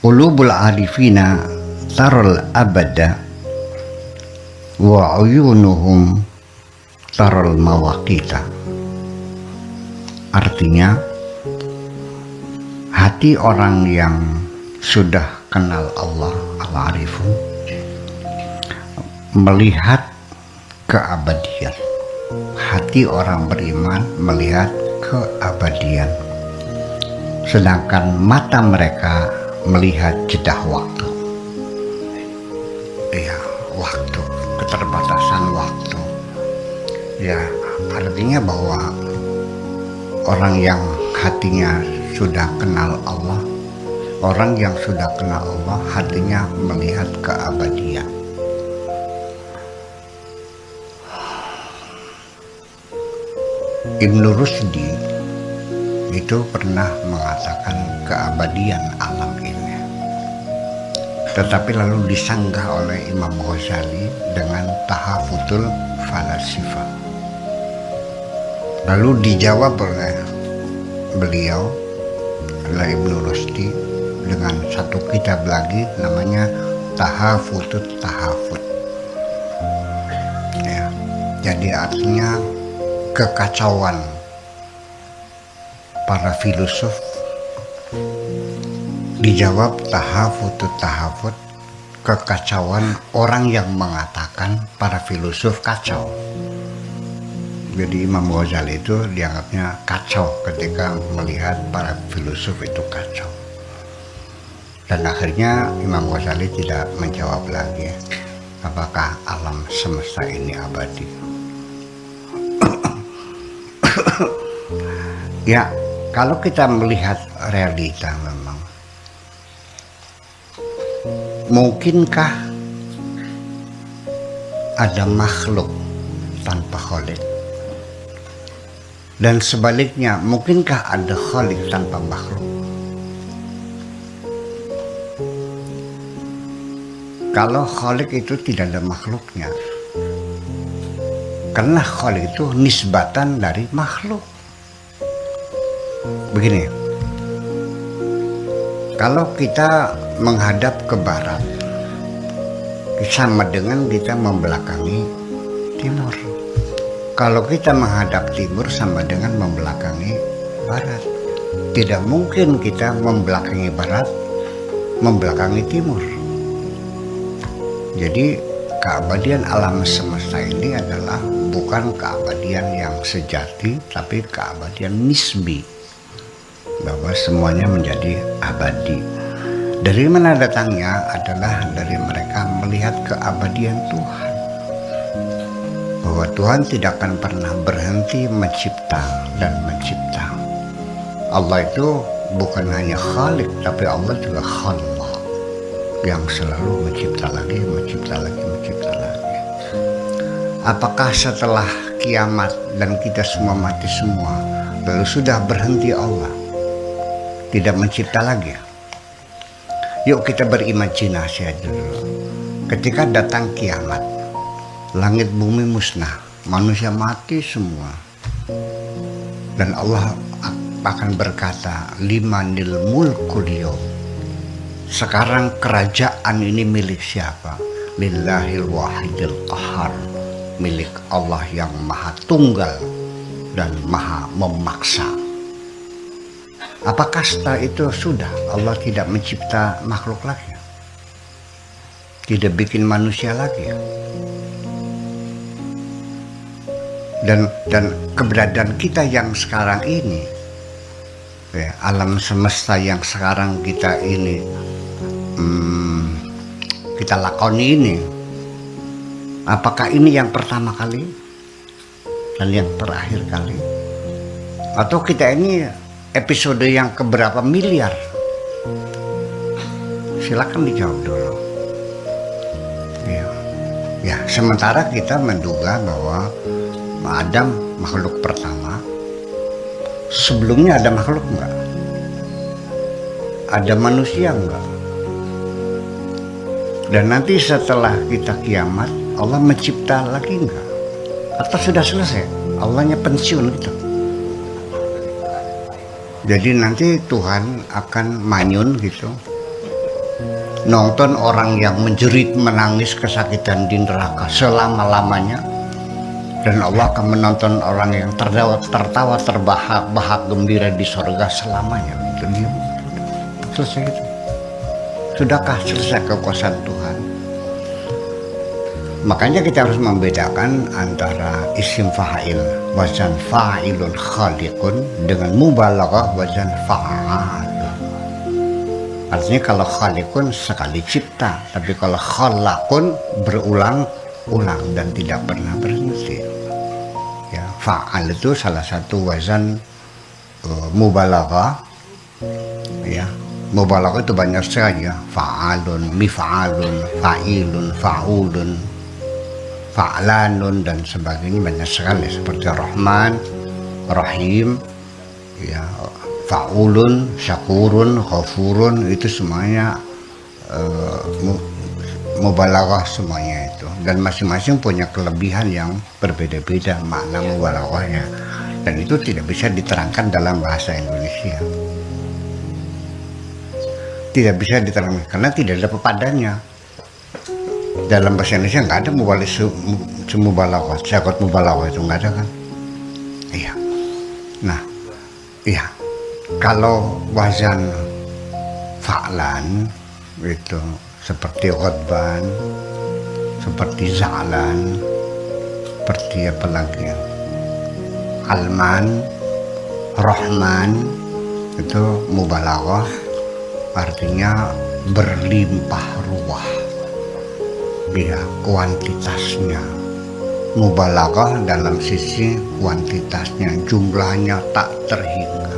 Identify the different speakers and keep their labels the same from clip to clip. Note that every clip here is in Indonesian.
Speaker 1: Qulubul arifina taral abada wa uyunuhum taral mawaqita. Artinya, hati orang yang sudah kenal Allah al-arifun melihat keabadian. Hati orang beriman melihat keabadian, sedangkan mata mereka melihat jedah waktu. Ya, waktu, keterbatasan waktu. Ya, artinya bahwa orang yang hatinya sudah kenal Allah, orang yang sudah kenal Allah, hatinya melihat keabadian. Ibnu Rusdi itu pernah mengatakan keabadian alam ini, tetapi lalu disanggah oleh Imam Ghazali dengan tahafutul falasifah. Lalu dijawab oleh beliau, oleh Ibnu Rusdi, dengan satu kitab lagi namanya Tahafutut Tahafut. Ya, jadi artinya kekacauan para filosof dijawab tahafutut tahafut, kekacauan orang yang mengatakan para filosof kacau. Jadi Imam Ghazali itu dianggapnya kacau ketika melihat para filosof itu kacau. Dan akhirnya Imam Ghazali tidak menjawab lagi apakah alam semesta ini abadi. Ya, kalau kita melihat realita memang, mungkinkah ada makhluk tanpa khalik? Dan sebaliknya, mungkinkah ada khalik tanpa makhluk? Kalau khalik itu tidak ada makhluknya, karena khalik itu nisbatan dari makhluk. Begini, kalau kita menghadap ke barat, sama dengan kita membelakangi timur. Kalau kita menghadap timur, sama dengan membelakangi barat. Tidak mungkin kita membelakangi barat, membelakangi timur. Jadi keabadian alam semesta ini adalah bukan keabadian yang sejati, tapi keabadian nisbi, bahwa semuanya menjadi abadi. Dari mana datangnya adalah dari mereka melihat keabadian Tuhan, bahwa Tuhan tidak akan pernah berhenti mencipta dan mencipta. Allah itu bukan hanya Khalik, tapi Allah juga Khalaq, yang selalu mencipta lagi, mencipta lagi, mencipta lagi. Apakah setelah kiamat dan kita semua mati semua, lalu sudah berhenti Allah, tidak mencipta lagi? Yuk kita berimajinasi aja dulu. Ketika datang kiamat, langit bumi musnah, manusia mati semua, dan Allah akan berkata, limanil mulkul yaum. Sekarang kerajaan ini milik siapa? Lillahil wahidil qahar, milik Allah yang maha tunggal dan maha memaksa. Apakah setelah itu sudah Allah tidak mencipta makhluk lagi? Tidak bikin manusia lagi? Dan keberadaan kita yang sekarang ini, ya, alam semesta yang sekarang kita ini, kita lakoni ini, apakah ini yang pertama kali dan yang terakhir kali? Atau kita ini episode yang keberapa miliar? Silakan dijawab dulu. Ya, sementara kita menduga bahwa Adam makhluk pertama. Sebelumnya ada makhluk enggak? Ada manusia enggak? Dan nanti setelah kita kiamat, Allah mencipta lagi enggak? Atau sudah selesai? Allahnya pensiun gitu? Jadi nanti Tuhan akan manyun gitu, nonton orang yang menjerit menangis kesakitan di neraka selama-lamanya, dan Allah akan menonton orang yang tertawa terbahak-bahak gembira di surga selamanya. Itu dia. Selesai itu. Sudahkah selesai kekuasaan Tuhan? Makanya kita harus membedakan antara isim fa'il wazan fa'ilun khaliqun dengan mubalaghah wazan fa'al. Artinya kalau khaliqun sekali cipta, tapi kalau khalaqun berulang-ulang dan tidak pernah berhenti. Ya, fa'al itu salah satu wazan mubalaghah. Ya, mubalaghah itu banyak saja, fa'alun, mif'alun, fa'ilun, fa'ulun, fa'lanun dan sebagainya, banyak sekali seperti Rahman, Rahim, ya, fa'ulun, syakurun, ghafurun, itu semuanya mubalaghah semuanya itu, dan masing-masing punya kelebihan yang berbeda-beda makna mubalaghahnya, dan itu tidak bisa diterangkan dalam bahasa Indonesia. Tidak bisa diterangkan karena tidak ada pepadannya. Dalam bahasa Indonesia nggak ada mubalaghah, syarat mubalaghah itu nggak ada kan? Iya. Nah, iya. Kalau wazan fa'lan itu seperti ghadban, seperti za'lan, seperti apa lagi? Alman, Rahman, itu mubalaghah, artinya berlimpah ruah. Ya, kuantitasnya. Mubalaghah dalam sisi kuantitasnya, jumlahnya tak terhingga.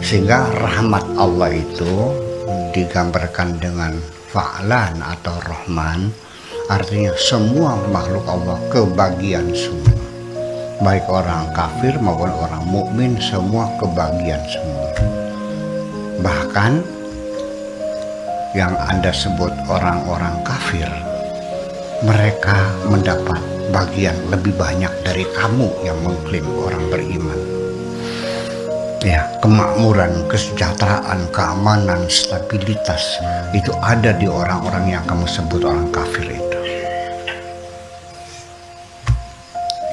Speaker 1: Sehingga rahmat Allah itu digambarkan dengan fa'lan atau rahman, artinya semua makhluk Allah kebagian semua. Baik orang kafir maupun orang mukmin semua kebagian semua. Bahkan yang Anda sebut orang-orang kafir, mereka mendapat bagian lebih banyak dari kamu yang mengklaim orang beriman. Ya, kemakmuran, kesejahteraan, keamanan, stabilitas itu ada di orang-orang yang kamu sebut orang kafir itu.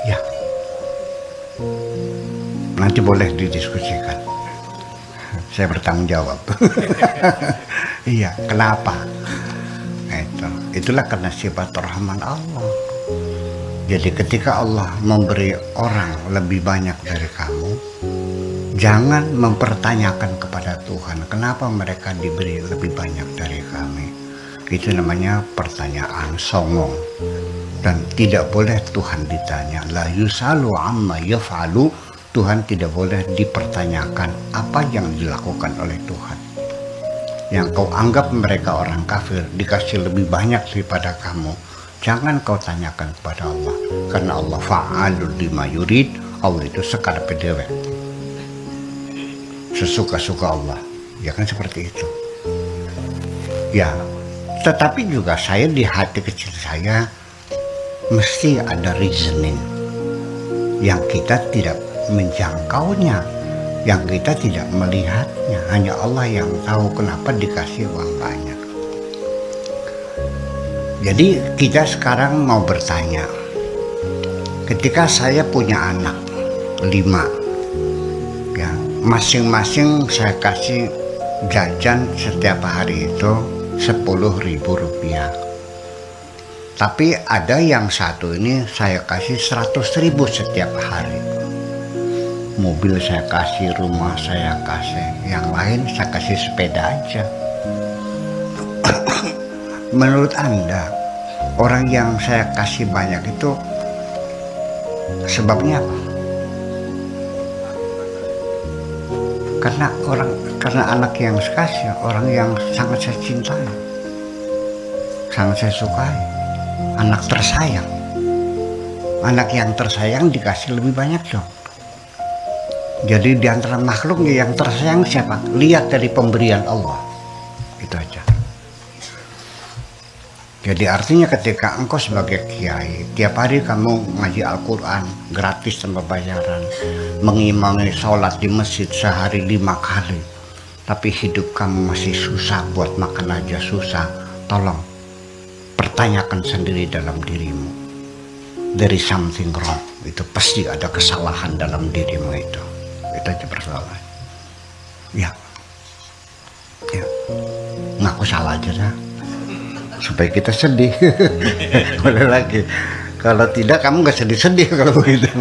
Speaker 1: Ya, nanti boleh didiskusikan. Saya bertanggung jawab. Iya, kenapa? Itulah karena sifat rahman Allah. Jadi ketika Allah memberi orang lebih banyak dari kamu, jangan mempertanyakan kepada Tuhan kenapa mereka diberi lebih banyak dari kami. Itu namanya pertanyaan songong, dan tidak boleh Tuhan ditanya. La yusalu amma yaf'alu. Tuhan tidak boleh dipertanyakan apa yang dilakukan oleh Tuhan. Yang kau anggap mereka orang kafir dikasih lebih banyak daripada kamu, jangan kau tanyakan kepada Allah, karena Allah fa'alul lima yurid. Allah itu sekarepe dhewe, sesuka-suka Allah, ya kan, seperti itu. Ya, tetapi juga saya di hati kecil saya mesti ada reasoning yang kita tidak menjangkaunya, yang kita tidak melihatnya. Hanya Allah yang tahu kenapa dikasih uang banyak. Jadi kita sekarang mau bertanya, ketika saya punya anak 5, ya, masing-masing saya kasih jajan setiap hari itu 10.000 rupiah. Tapi ada yang satu ini saya kasih 100.000 setiap hari. Mobil saya kasih, rumah saya kasih, yang lain saya kasih sepeda aja. Menurut Anda, orang yang saya kasih banyak itu sebabnya apa? Karena anak yang saya kasih, orang yang sangat saya cintai, sangat saya sukai, anak tersayang. Anak yang tersayang dikasih lebih banyak dong. Jadi di antara makhluk yang tersayang siapa? Lihat dari pemberian Allah. Itu aja. Jadi artinya ketika engkau sebagai kiai, tiap hari kamu ngaji Al-Quran gratis tanpa bayaran, mengimami sholat di masjid sehari 5 kali, tapi hidup kamu masih susah, buat makan aja susah, tolong pertanyakan sendiri dalam dirimu. There is something wrong. Itu pasti ada kesalahan dalam dirimu itu. Itu aja persoalan. Ya, ngaku salah aja dah, supaya kita sedih. Boleh lagi. Kalau tidak kamu gak sedih-sedih kalau begitu.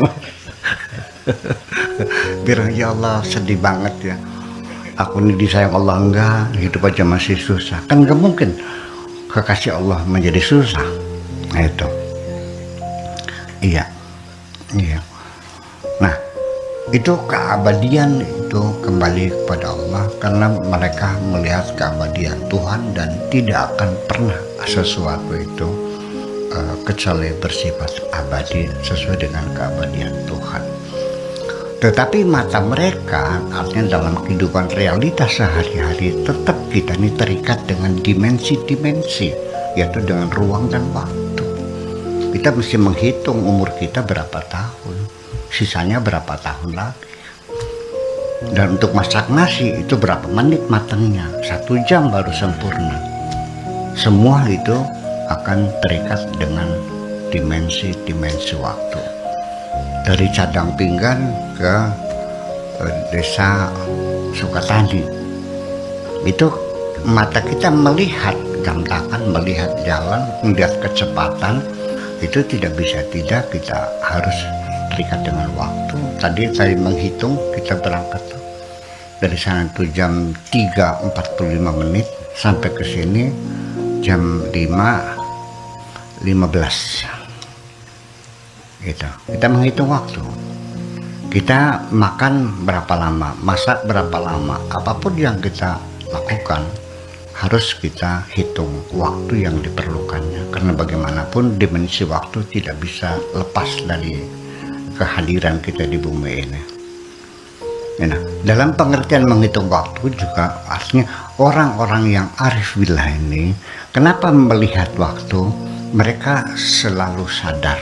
Speaker 1: Biar ya Allah sedih banget ya, aku ini disayang Allah enggak, hidup aja masih susah. Kan gak mungkin kekasih Allah menjadi susah. Nah itu. Iya. Nah, itu keabadian itu kembali kepada Allah, karena mereka melihat keabadian Tuhan dan tidak akan pernah sesuatu itu kecuali bersifat abadi sesuai dengan keabadian Tuhan. Tetapi mata mereka, artinya dalam kehidupan realitas sehari-hari, tetap kita ini terikat dengan dimensi-dimensi, yaitu dengan ruang dan waktu. Kita mesti menghitung umur kita berapa tahun, sisanya berapa tahun lagi. Dan untuk masak nasi itu berapa menit matangnya, 1 jam baru sempurna. Semua itu akan terikat dengan dimensi-dimensi waktu. Dari Cadang Pinggan ke desa Sukatani, itu mata kita melihat jam tangan, melihat jalan, melihat kecepatan, itu tidak bisa tidak, kita harus terikat dengan waktu. Tadi saya menghitung, kita berangkat dari sana itu jam 3.45 menit sampai ke sini jam 5.15. Gitu. Kita menghitung waktu. Kita makan berapa lama, masak berapa lama, apapun yang kita lakukan harus kita hitung waktu yang diperlukannya. Karena bagaimanapun dimensi waktu tidak bisa lepas dari kehadiran kita di bumi ini. Nah, dalam pengertian menghitung waktu juga artinya orang-orang yang arif billah ini, kenapa melihat waktu, mereka selalu sadar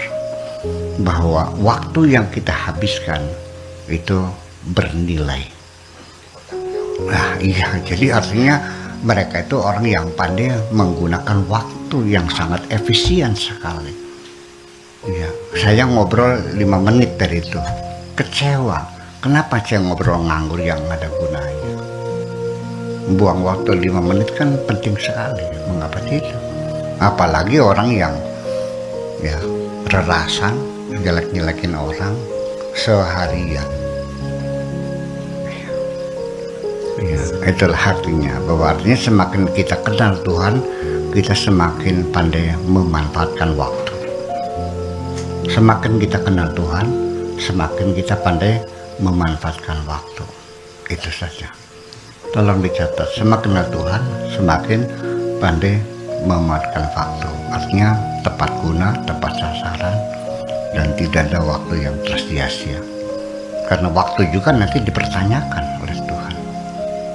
Speaker 1: bahwa waktu yang kita habiskan itu bernilai. Nah iya, jadi artinya mereka itu orang yang pandai menggunakan waktu yang sangat efisien sekali. Iya, saya ngobrol 5 menit dari itu, kecewa. Kenapa saya ngobrol nganggur yang ada gunanya? Buang waktu 5 menit kan penting sekali, mengapa tidak? Apalagi orang yang ya rerasan, jelek-jelekin orang seharian. Ya, itulah artinya, bahwa artinya semakin kita kenal Tuhan, kita semakin pandai memanfaatkan waktu. Semakin kita kenal Tuhan, semakin kita pandai memanfaatkan waktu. Itu saja. Tolong dicatat, semakin kenal Tuhan, semakin pandai memanfaatkan waktu. Artinya tepat guna, tepat sasaran, dan tidak ada waktu yang tersia-sia. Karena waktu juga nanti dipertanyakan oleh Tuhan.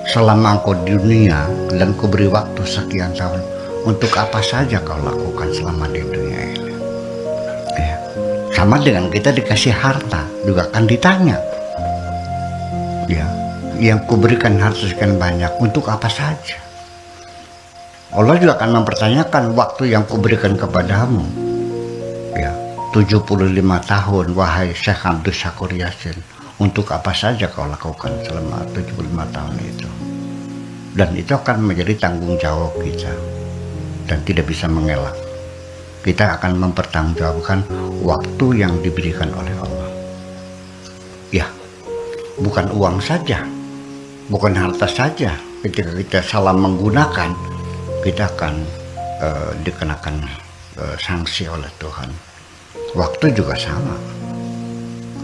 Speaker 1: Selama engkau di dunia dan kau beri waktu sekian tahun, untuk apa saja kau lakukan selama di dunia ini? Ya. Sama dengan kita dikasih harta, juga akan ditanya. Ya, yang kau berikan harta sekian banyak, untuk apa saja? Allah juga akan mempertanyakan waktu yang kau berikan kepadamu. Ya, 75 tahun, wahai Syekh Abdul Syakur Yasin, untuk apa saja kau lakukan selama 75 tahun itu. Dan itu akan menjadi tanggung jawab kita dan tidak bisa mengelak. Kita akan mempertanggungjawabkan waktu yang diberikan oleh Allah. Ya, bukan uang saja, bukan harta saja. Ketika kita salah menggunakan, kita akan dikenakan sanksi oleh Tuhan. Waktu juga sama.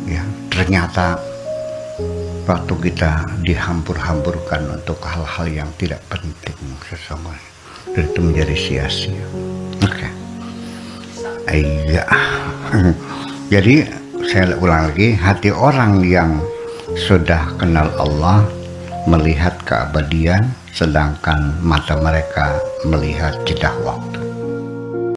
Speaker 1: Ya, ternyata waktu kita dihambur-hamburkan untuk hal-hal yang tidak penting sesungguhnya, dan itu menjadi sia-sia. Oke. Iya. Jadi saya ulang lagi, hati orang yang sudah kenal Allah melihat keabadian, sedangkan mata mereka melihat jeda waktu.